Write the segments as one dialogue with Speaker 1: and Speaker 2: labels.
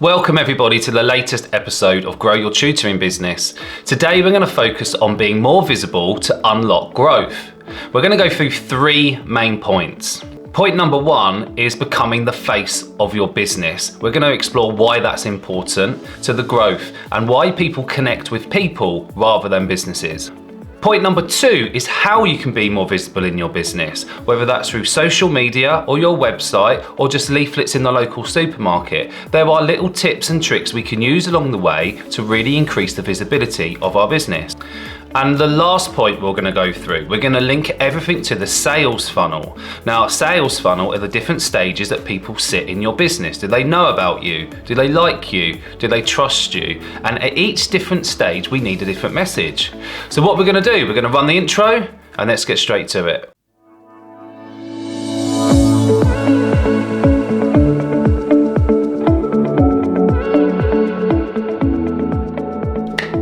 Speaker 1: Welcome everybody to the latest episode of Grow Your Tutoring Business. Today we're going to focus on being more visible to unlock growth. We're going to go through three main points. Point number one is becoming the face of your business. We're going to explore why that's important to the growth and why people connect with people rather than businesses. Point number two is how you can be more visible in your business, whether that's through social media or your website or just leaflets in the local supermarket. There are little tips and tricks we can use along the way to really increase the visibility of our business. And the last point we're going to go through, we're going to link everything to the sales funnel. Now, a sales funnel are the different stages that people sit in your business. Do they know about you? Do they like you? Do they trust you? And at each different stage, we need a different message. So what we're going to do, we're going to run the intro and let's get straight to it.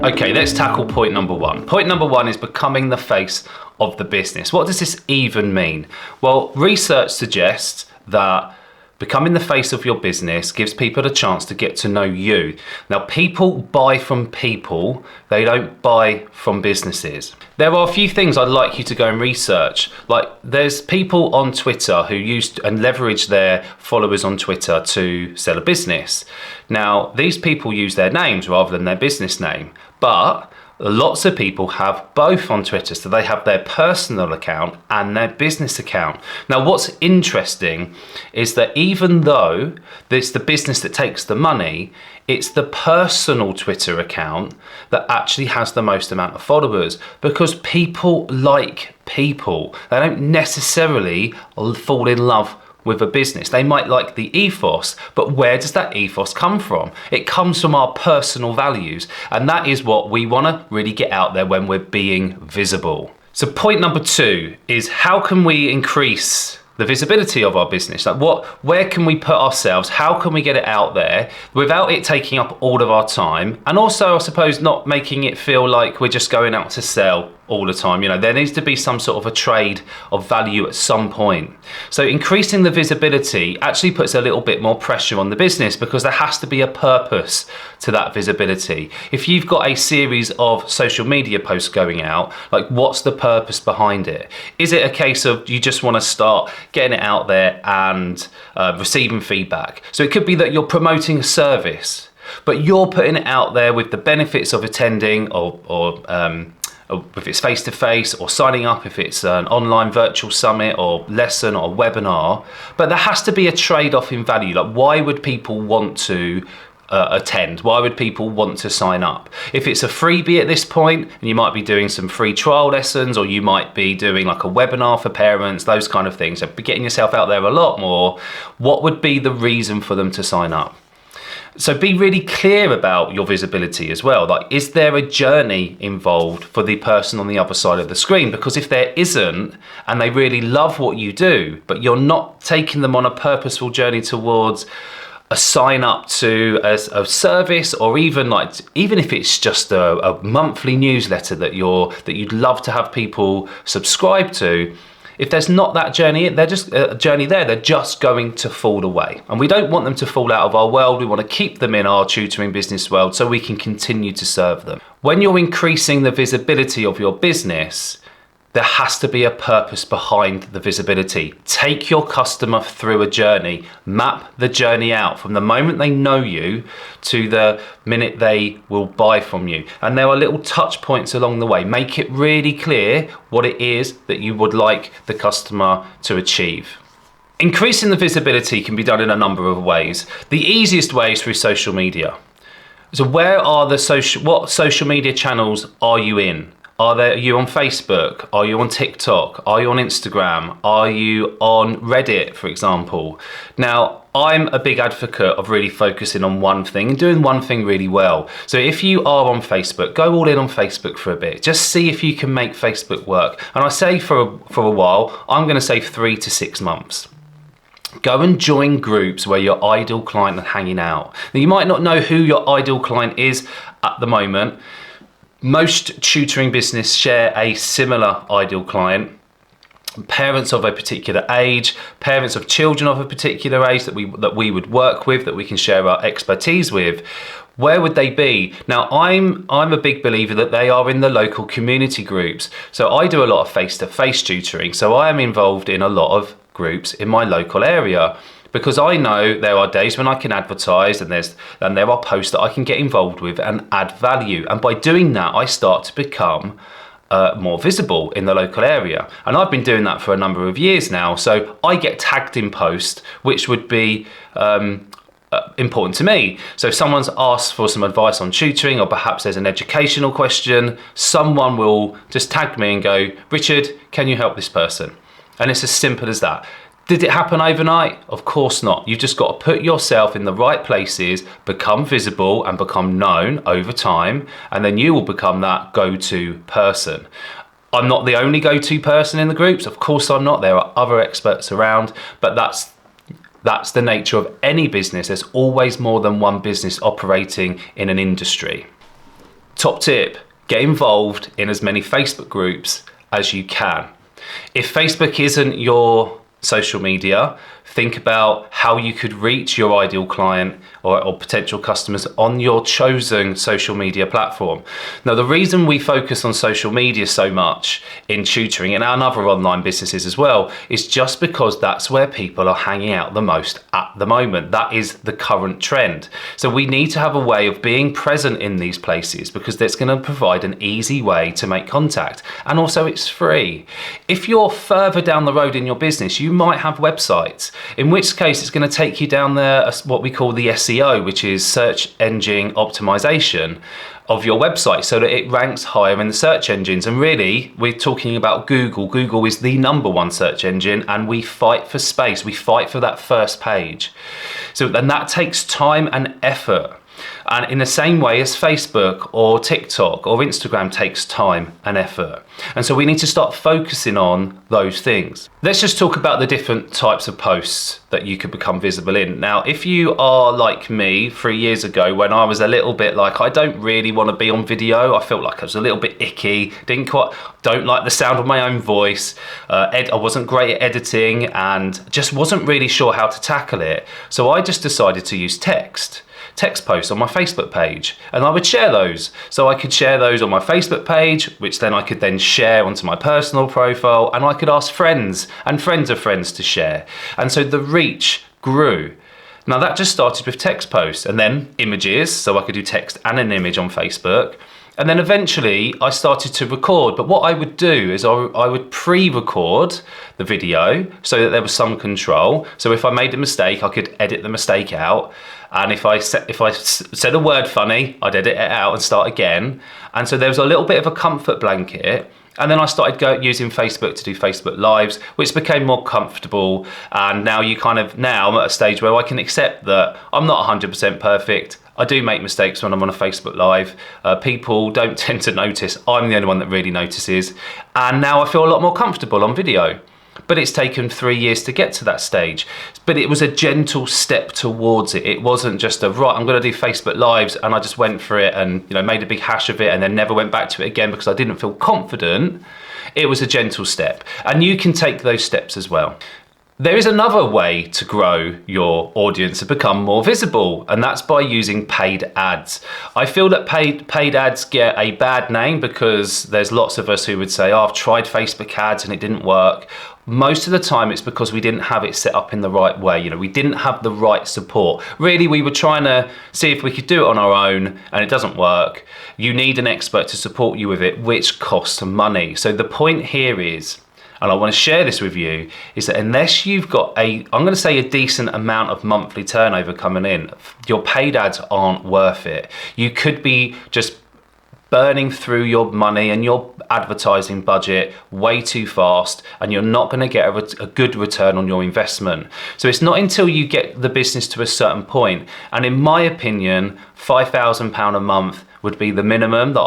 Speaker 1: Okay, let's tackle point number one. Point number one is becoming the face of the business. What does this even mean? Well, research suggests that becoming the face of your business gives people a chance to get to know you. Now, people buy from people, they don't buy from businesses. There are a few things I'd like you to go and research. Like, there's people on Twitter who use and leverage their followers on Twitter to sell a business. Now, these people use their names rather than their business name, but lots of people have both on Twitter, so they have their personal account and their business account. Now, what's interesting is that even though it's the business that takes the money, it's the personal Twitter account that actually has the most amount of followers, because people like people. They don't necessarily fall in love with a business. They might like the ethos, but where does that ethos come from? It comes from our personal values, and that is what we want to really get out there when we're being visible. So point number two is, how can we increase the visibility of our business? Like, where can we put ourselves? How can we get it out there without it taking up all of our time? And also, I suppose, not making it feel like we're just going out to sell all the time. You know, there needs to be some sort of a trade of value at some point. So increasing the visibility actually puts a little bit more pressure on the business, because there has to be a purpose to that visibility. If you've got a series of social media posts going out, like, what's the purpose behind it? Is it a case of you just want to start getting it out there and receiving feedback? So it could be that you're promoting a service, but you're putting it out there with the benefits of attending or if it's face-to-face, or signing up if it's an online virtual summit or lesson or webinar. But there has to be a trade-off in value. Like, why would people want to attend? Why would people want to sign up? If it's a freebie at this point, and you might be doing some free trial lessons, or you might be doing like a webinar for parents, those kind of things, so be getting yourself out there a lot more, what would be the reason for them to sign up? So be really clear about your visibility as well. Like, is there a journey involved for the person on the other side of the screen? Because if there isn't, and they really love what you do, but you're not taking them on a purposeful journey towards a sign up to a service, or even if it's just a monthly newsletter that you'd love to have people subscribe to, if there's not that journey, they're just going to fall away. And we don't want them to fall out of our world. We want to keep them in our tutoring business world so we can continue to serve them. When you're increasing the visibility of your business, there has to be a purpose behind the visibility. Take your customer through a journey. Map the journey out from the moment they know you to the minute they will buy from you. And there are little touch points along the way. Make it really clear what it is that you would like the customer to achieve. Increasing the visibility can be done in a number of ways. The easiest way is through social media. So what social media channels are you in? Are you on Facebook? Are you on TikTok? Are you on Instagram? Are you on Reddit, for example? Now, I'm a big advocate of really focusing on one thing and doing one thing really well. So if you are on Facebook, go all in on Facebook for a bit. Just see if you can make Facebook work. And I say for a while, I'm going to say 3 to 6 months. Go and join groups where your ideal client are hanging out. Now, you might not know who your ideal client is at the moment. Most tutoring business share a similar ideal client. parents of a particular age, parents of children of a particular age that we would work with, that we can share our expertise with. Where would they be? Now, I'm a big believer that they are in the local community groups. So I do a lot of face-to-face tutoring. So I am involved in a lot of groups in my local area, because I know there are days when I can advertise and there are posts that I can get involved with and add value. And by doing that, I start to become more visible in the local area. And I've been doing that for a number of years now. So I get tagged in posts, which would be important to me. So if someone's asked for some advice on tutoring, or perhaps there's an educational question, someone will just tag me and go, Richard, can you help this person? And it's as simple as that. Did it happen overnight? Of course not. You've just got to put yourself in the right places, become visible and become known over time, and then you will become that go-to person. I'm not the only go-to person in the groups. Of course I'm not. There are other experts around, but that's the nature of any business. There's always more than one business operating in an industry. Top tip, get involved in as many Facebook groups as you can. If Facebook isn't your social media, think about how you could reach your ideal client or potential customers on your chosen social media platform. Now, the reason we focus on social media so much in tutoring and other online businesses as well is just because that's where people are hanging out the most at the moment. That is the current trend. So we need to have a way of being present in these places, because that's going to provide an easy way to make contact. And also it's free. If you're further down the road in your business, you might have websites, in which case it's going to take you down there what we call the SEO, which is search engine optimization of your website, so that it ranks higher in the search engines. And really, we're talking about Google. Google is the #1 search engine, and we fight for space. We fight for that first page. So then that takes time and effort. And in the same way as Facebook or TikTok or Instagram takes time and effort. And so we need to start focusing on those things. Let's just talk about the different types of posts that you could become visible in. Now, if you are like me 3 years ago, when I was a little bit like, I don't really want to be on video. I felt like I was a little bit icky, don't like the sound of my own voice. I wasn't great at editing and just wasn't really sure how to tackle it. So I just decided to use text posts on my Facebook page, and I would share those. So I could share those on my Facebook page, which then I could then share onto my personal profile, and I could ask friends and friends of friends to share. And so the reach grew. Now that just started with text posts, and then images, so I could do text and an image on Facebook. And then eventually I started to record, but what I would do is I would pre-record the video so that there was some control. So if I made a mistake, I could edit the mistake out. And if I said a word funny, I'd edit it out and start again. And so there was a little bit of a comfort blanket. And then I started using Facebook to do Facebook Lives, which became more comfortable. And now I'm at a stage where I can accept that I'm not 100% perfect. I do make mistakes when I'm on a Facebook Live. People don't tend to notice. I'm the only one that really notices. And now I feel a lot more comfortable on video. But it's taken 3 years to get to that stage. But it was a gentle step towards it. It wasn't just I'm going to do Facebook Lives, and I just went for it and made a big hash of it and then never went back to it again because I didn't feel confident. It was a gentle step. And you can take those steps as well. There is another way to grow your audience and become more visible, and that's by using paid ads. I feel that paid ads get a bad name because there's lots of us who would say, I've tried Facebook ads and it didn't work. Most of the time it's because we didn't have it set up in the right way. We didn't have the right support. Really, we were trying to see if we could do it on our own, and it doesn't work. You need an expert to support you with it, which costs money. So the point here is, and I want to share this with you, is that unless you've got I'm going to say a decent amount of monthly turnover coming in, your paid ads aren't worth it. You could be just burning through your money and your advertising budget way too fast, and you're not going to get a good return on your investment. So it's not until you get the business to a certain point, and in my opinion, £5,000 a month would be the minimum that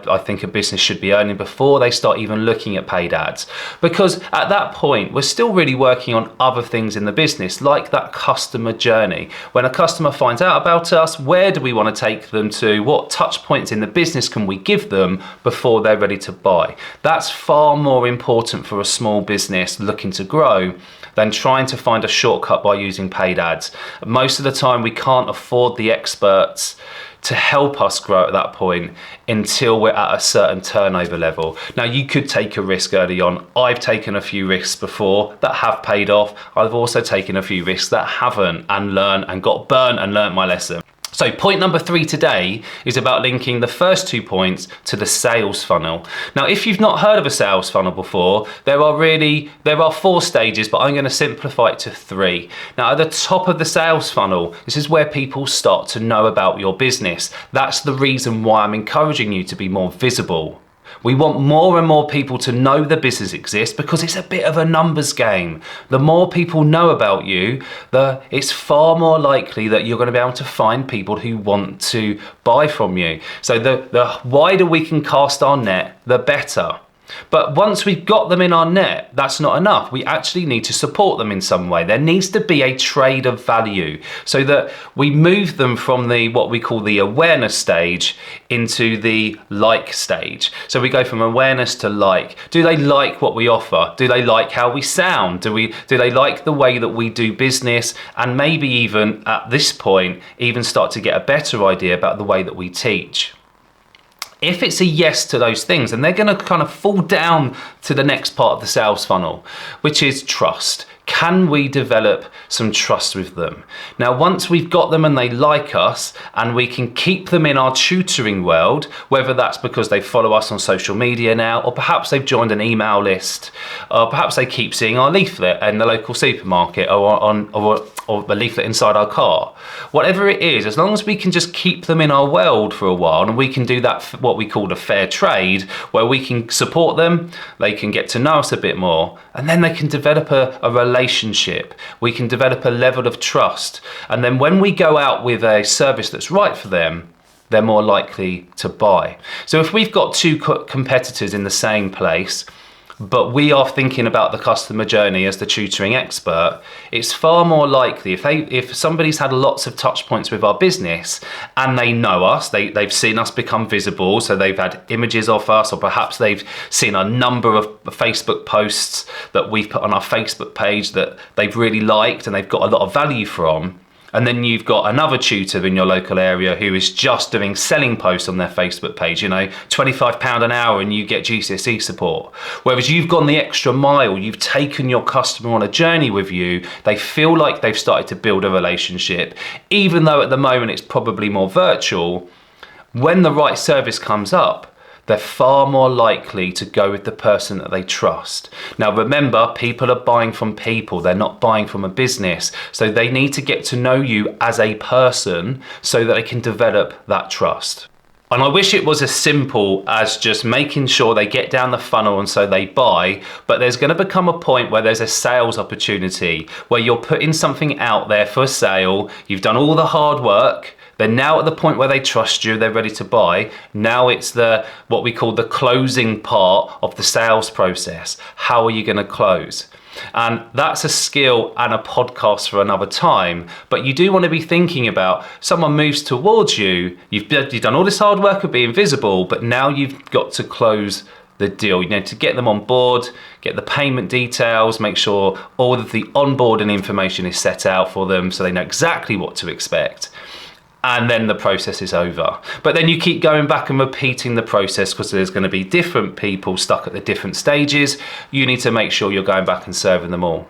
Speaker 1: I think a business should be earning before they start even looking at paid ads. Because at that point, we're still really working on other things in the business, like that customer journey. When a customer finds out about us, where do we want to take them to? What touch points in the business can we give them before they're ready to buy? That's far more important for a small business looking to grow than trying to find a shortcut by using paid ads. Most of the time, we can't afford the experts to help us grow at that point until we're at a certain turnover level. Now, you could take a risk early on. I've taken a few risks before that have paid off. I've also taken a few risks that haven't, and learned and got burnt and learnt my lesson. So point number 3 today is about linking the first 2 points to the sales funnel. Now, if you've not heard of a sales funnel before, there are 4 stages, but I'm going to simplify it to 3. Now, at the top of the sales funnel, this is where people start to know about your business. That's the reason why I'm encouraging you to be more visible. We want more and more people to know the business exists because it's a bit of a numbers game. The more people know about you, it's far more likely that you're going to be able to find people who want to buy from you. So the wider we can cast our net, the better. But once we've got them in our net, that's not enough. We actually need to support them in some way. There needs to be a trade of value so that we move them from what we call the awareness stage into the like stage. So we go from awareness to like. Do they like what we offer? Do they like how we sound? Do they like the way that we do business? And maybe even at this point, even start to get a better idea about the way that we teach. If it's a yes to those things, then they're going to kind of fall down to the next part of the sales funnel, which is trust. Can we develop some trust with them? Now, once we've got them and they like us and we can keep them in our tutoring world, whether that's because they follow us on social media now, or perhaps they've joined an email list, or perhaps they keep seeing our leaflet in the local supermarket or a leaflet inside our car. Whatever it is, as long as we can just keep them in our world for a while, and we can do that, what we call a fair trade, where we can support them, they can get to know us a bit more, and then they can develop a relationship. We can develop a level of trust. And then when we go out with a service that's right for them, they're more likely to buy. So if we've got 2 competitors in the same place, but we are thinking about the customer journey as the tutoring expert, it's far more likely if somebody's had lots of touch points with our business and they know us, they've seen us become visible, so they've had images of us, or perhaps they've seen a number of Facebook posts that we've put on our Facebook page that they've really liked and they've got a lot of value from. And then you've got another tutor in your local area who is just doing selling posts on their Facebook page, £25 an hour and you get GCSE support. Whereas you've gone the extra mile, you've taken your customer on a journey with you, they feel like they've started to build a relationship, even though at the moment it's probably more virtual. When the right service comes up, they're far more likely to go with the person that they trust. Now remember, people are buying from people, they're not buying from a business. So they need to get to know you as a person so that they can develop that trust. And I wish it was as simple as just making sure they get down the funnel and so they buy, but there's going to become a point where there's a sales opportunity, where you're putting something out there for a sale, you've done all the hard work, they're now at the point where they trust you, they're ready to buy. Now it's what we call the closing part of the sales process. How are you going to close? And that's a skill and a podcast for another time. But you do want to be thinking about someone moves towards you, you've done all this hard work of being visible, but now you've got to close the deal. To get them on board, get the payment details, make sure all of the onboarding information is set out for them so they know exactly what to expect. And then the process is over. But then you keep going back and repeating the process because there's going to be different people stuck at the different stages. You need to make sure you're going back and serving them all.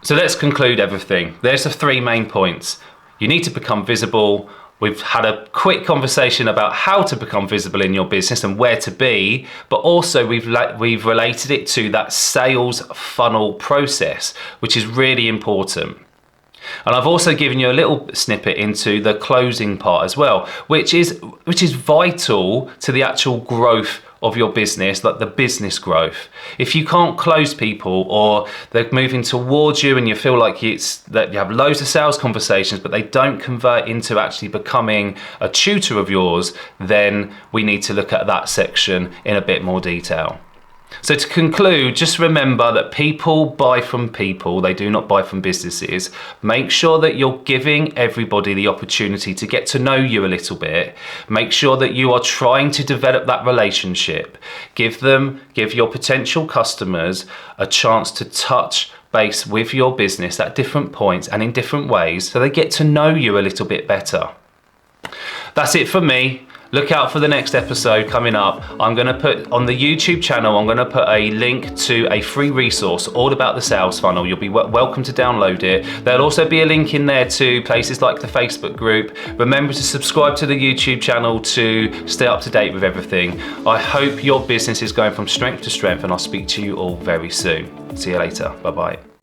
Speaker 1: So let's conclude everything. There's the 3 main points. You need to become visible. We've had a quick conversation about how to become visible in your business and where to be, but also we've related it to that sales funnel process, which is really important. And I've also given you a little snippet into the closing part as well, which is vital to the actual growth of your business, like the business growth. If you can't close people, or they're moving towards you and you feel like that you have loads of sales conversations but they don't convert into actually becoming a tutor of yours, then we need to look at that section in a bit more detail. So to conclude, just remember that people buy from people, they do not buy from businesses. Make sure that you're giving everybody the opportunity to get to know you a little bit. Make sure that you are trying to develop that relationship. Give your potential customers a chance to touch base with your business at different points and in different ways, so they get to know you a little bit better. That's it for me. Look out for the next episode coming up. I'm going to put on the YouTube channel, I'm going to put a link to a free resource all about the sales funnel. You'll be welcome to download it. There'll also be a link in there to places like the Facebook group. Remember to subscribe to the YouTube channel to stay up to date with everything. I hope your business is going from strength to strength, and I'll speak to you all very soon. See you later. Bye-bye.